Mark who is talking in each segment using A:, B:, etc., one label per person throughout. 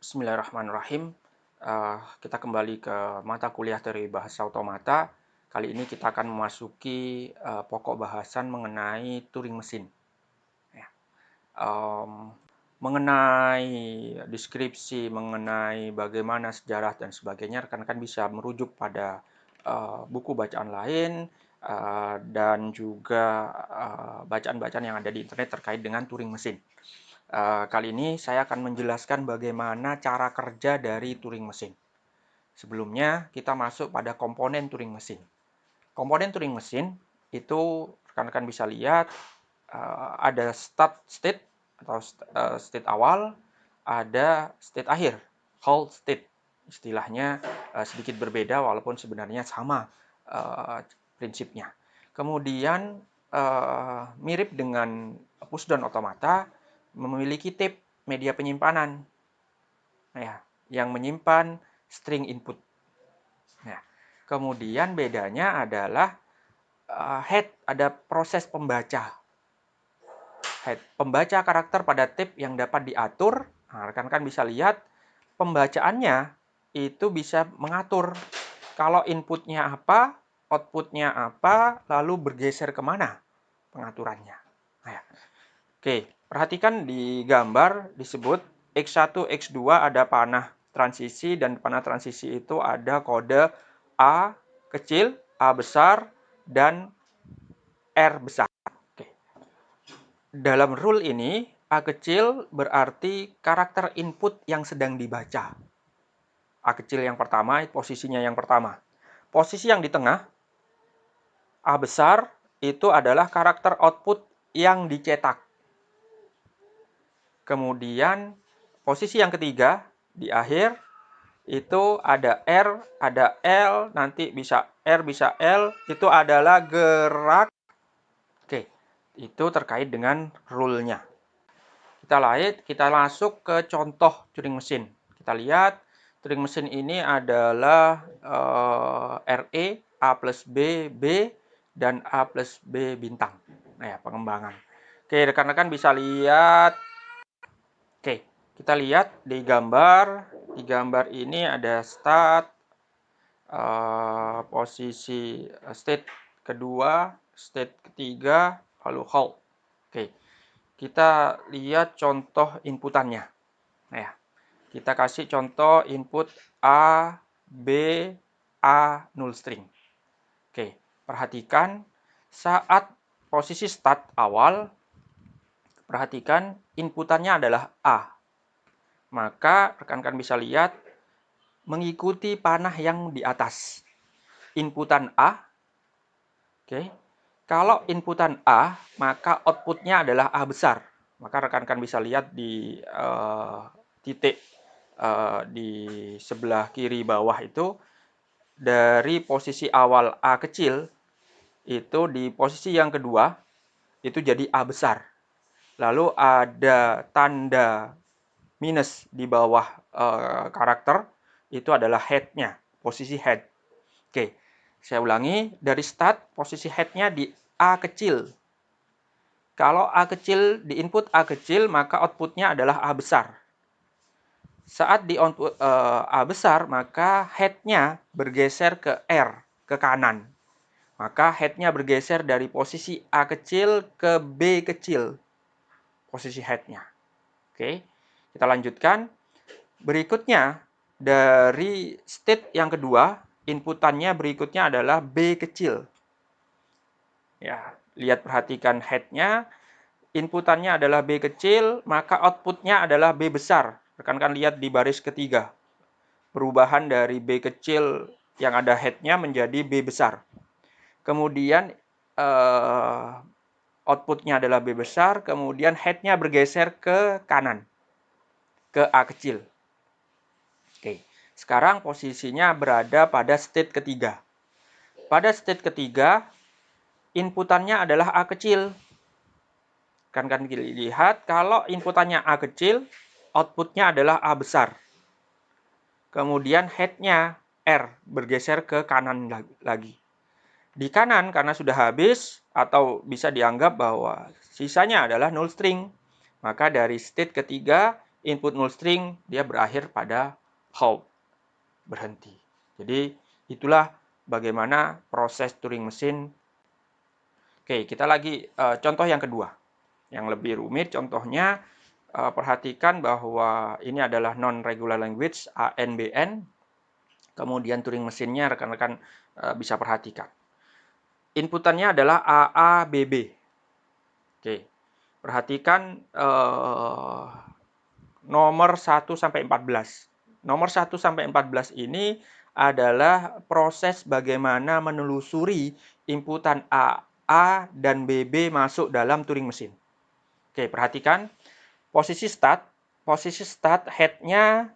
A: Bismillahirrahmanirrahim. Kita kembali ke mata kuliah dari bahasa otomata. Kali ini kita akan memasuki pokok bahasan mengenai Turing mesin. Ya. Mengenai deskripsi, mengenai bagaimana sejarah dan sebagainya, rekan-rekan bisa merujuk pada buku bacaan lain dan juga bacaan-bacaan yang ada di internet terkait dengan Turing mesin. Kali ini saya akan menjelaskan bagaimana cara kerja dari Turing mesin. Sebelumnya kita masuk pada komponen Turing mesin. Komponen Turing mesin itu rekan-rekan bisa lihat ada start state atau state awal, ada state akhir, hold state. Istilahnya sedikit berbeda walaupun sebenarnya sama prinsipnya. Kemudian mirip dengan pushdown otomata, memiliki tape media penyimpanan ya, yang menyimpan string input. Nah, kemudian bedanya adalah head, ada proses pembaca. Head, pembaca karakter pada tape yang dapat diatur. Nah, rekan-rekan bisa lihat pembacaannya itu bisa mengatur kalau inputnya apa, outputnya apa, lalu bergeser kemana pengaturannya. Nah, oke, perhatikan di gambar disebut X1, X2 ada panah transisi, dan panah transisi itu ada kode A kecil, A besar, dan R besar. Oke. Dalam rule ini, A kecil berarti karakter input yang sedang dibaca. A kecil yang pertama, posisinya yang pertama. Posisi yang di tengah, A besar, itu adalah karakter output yang dicetak. Kemudian posisi yang ketiga di akhir itu ada R, ada L, nanti bisa R, bisa L, itu adalah gerak. Oke, itu terkait dengan rule-nya. Kita masuk ke contoh Turing mesin. Kita lihat Turing mesin ini adalah RE, A plus B, B, dan A plus B bintang. Nah ya, pengembangan. Oke, rekan-rekan bisa lihat. Oke, kita lihat di gambar. Di gambar ini ada start, posisi state kedua, state ketiga, lalu hold. Oke, kita lihat contoh inputannya. Nah ya, kita kasih contoh input A, B, A, null string. Oke, perhatikan saat posisi start awal, perhatikan inputannya adalah A. Maka rekan-rekan bisa lihat mengikuti panah yang di atas. Inputan A. Oke. Kalau inputan A, maka outputnya adalah A besar. Maka rekan-rekan bisa lihat di titik di sebelah kiri bawah itu, dari posisi awal A kecil, itu di posisi yang kedua, itu jadi A besar. Lalu ada tanda minus di bawah karakter, itu adalah head-nya, posisi head. Oke, saya ulangi, dari start posisi head-nya di A kecil. Kalau A kecil, di input A kecil, maka outputnya adalah A besar. Saat di output A besar, maka head-nya bergeser ke R, ke kanan. Maka head-nya bergeser dari posisi A kecil ke B kecil, posisi head-nya. Oke, kita lanjutkan. Berikutnya, dari state yang kedua, inputannya berikutnya adalah B kecil. Ya, lihat, perhatikan head-nya, inputannya adalah B kecil, maka outputnya adalah B besar. Rekan-rekan lihat di baris ketiga, perubahan dari B kecil yang ada head-nya menjadi B besar. Kemudian outputnya adalah B besar, kemudian head-nya bergeser ke kanan, ke A kecil. Oke, sekarang posisinya berada pada state ketiga. Pada state ketiga, inputannya adalah A kecil. Kan lihat, kalau inputannya A kecil, outputnya adalah A besar. Kemudian head-nya R, bergeser ke kanan lagi. Di kanan, karena sudah habis, atau bisa dianggap bahwa sisanya adalah null string, maka dari state ketiga, input null string, dia berakhir pada halt, berhenti. Jadi itulah bagaimana proses Turing mesin. Oke, kita lagi contoh yang kedua, yang lebih rumit. Contohnya perhatikan bahwa ini adalah non-regular language, ANBN. Kemudian Turing mesinnya rekan-rekan bisa perhatikan. Inputannya adalah AABB. Oke, perhatikan nomor 1 sampai 14. Nomor 1 sampai 14 ini adalah proses bagaimana menelusuri inputan A dan BB masuk dalam Turing mesin. Oke, perhatikan posisi start head-nya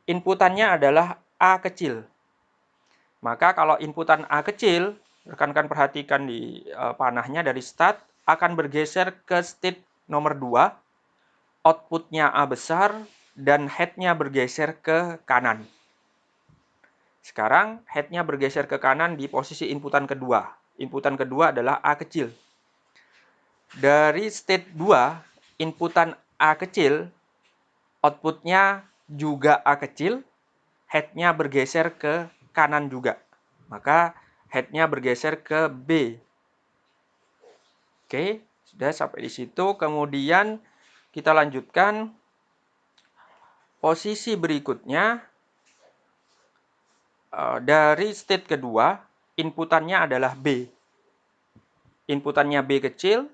A: inputannya adalah A kecil. Maka kalau inputan A kecil, rekan-rekan perhatikan di panahnya dari start akan bergeser ke state nomor 2, outputnya A besar, dan head-nya bergeser ke kanan. Sekarang head-nya bergeser ke kanan di posisi inputan kedua. Inputan kedua adalah A kecil. Dari state 2, inputan A kecil, outputnya juga A kecil, head-nya bergeser ke kanan juga. Maka head-nya bergeser ke B. Oke, sudah sampai di situ. Kemudian kita lanjutkan. Posisi berikutnya, dari state kedua, inputannya adalah B. Inputannya B kecil,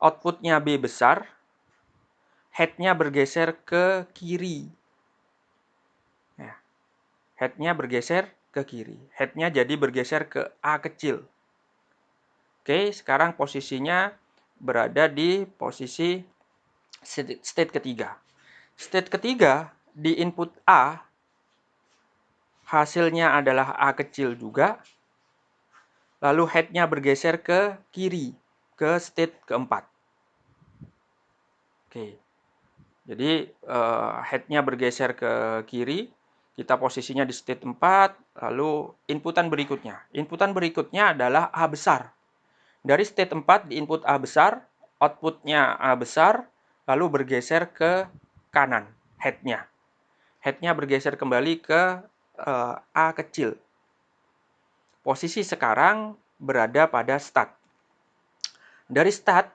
A: outputnya B besar, head-nya bergeser ke kiri. Head-nya bergeser ke kiri. Head-nya jadi bergeser ke A kecil. Oke, sekarang posisinya berada di posisi state ketiga. State ketiga, di input A, hasilnya adalah A kecil juga. Lalu head-nya bergeser ke kiri, ke state keempat. Oke, jadi head-nya bergeser ke kiri. Kita posisinya di state 4, lalu inputan berikutnya. Inputan berikutnya adalah A besar. Dari state 4 di input A besar, outputnya A besar, lalu bergeser ke kanan, head-nya. Head-nya bergeser kembali ke A kecil. Posisi sekarang berada pada start. Dari start,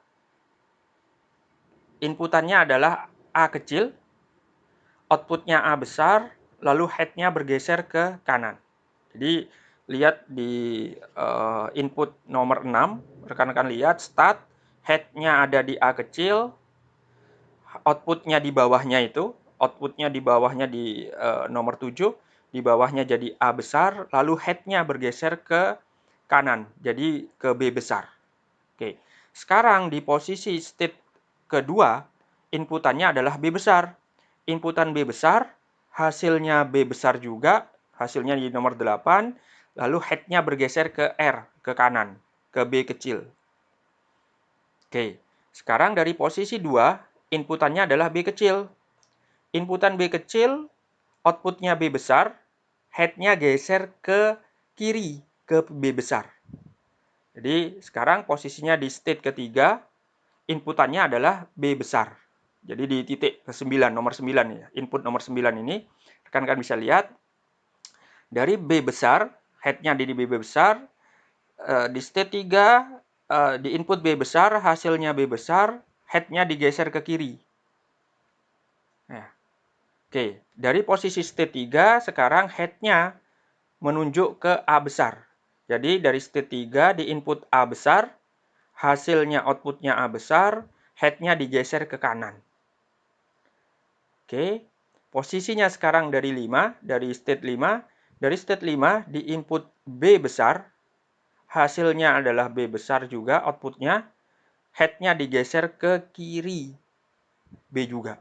A: inputannya adalah A kecil, outputnya A besar, lalu head-nya bergeser ke kanan. Jadi lihat di input nomor 6, rekan-rekan lihat start, head-nya ada di A kecil, outputnya di bawahnya itu, outputnya di bawahnya di nomor 7, di bawahnya jadi A besar, lalu head-nya bergeser ke kanan, jadi ke B besar. Oke, sekarang di posisi state kedua, inputannya adalah B besar. Inputan B besar, hasilnya B besar juga, hasilnya di nomor 8, lalu head-nya bergeser ke R, ke kanan, ke B kecil. Oke, sekarang dari posisi 2, inputannya adalah B kecil. Inputan B kecil, outputnya B besar, head-nya geser ke kiri, ke B besar. Jadi sekarang posisinya di state ketiga, inputannya adalah B besar. Jadi di titik ke-9, nomor 9 ya. Input nomor 9 ini, rekan-rekan bisa lihat, dari B besar, head-nya di B besar, di state 3, di input B besar, hasilnya B besar, head-nya digeser ke kiri. Nah, oke, dari posisi state 3, sekarang head-nya menunjuk ke A besar. Jadi dari state 3 di input A besar, hasilnya outputnya A besar, head-nya digeser ke kanan. Oke, posisinya sekarang dari 5, dari state 5, dari state 5 di input B besar, hasilnya adalah B besar juga outputnya, head-nya digeser ke kiri, B juga.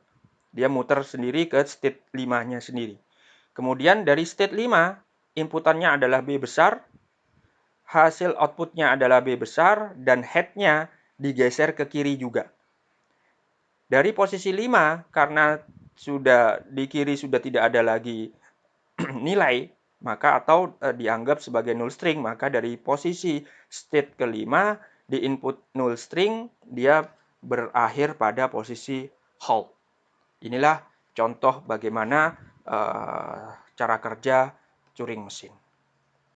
A: Dia muter sendiri ke state 5-nya sendiri. Kemudian dari state 5, inputannya adalah B besar, hasil outputnya adalah B besar, dan head-nya digeser ke kiri juga. Dari posisi 5, karena sudah di kiri sudah tidak ada lagi nilai, maka atau dianggap sebagai null string, maka dari posisi state kelima, di input null string, dia berakhir pada posisi halt. Inilah contoh bagaimana cara kerja Turing mesin.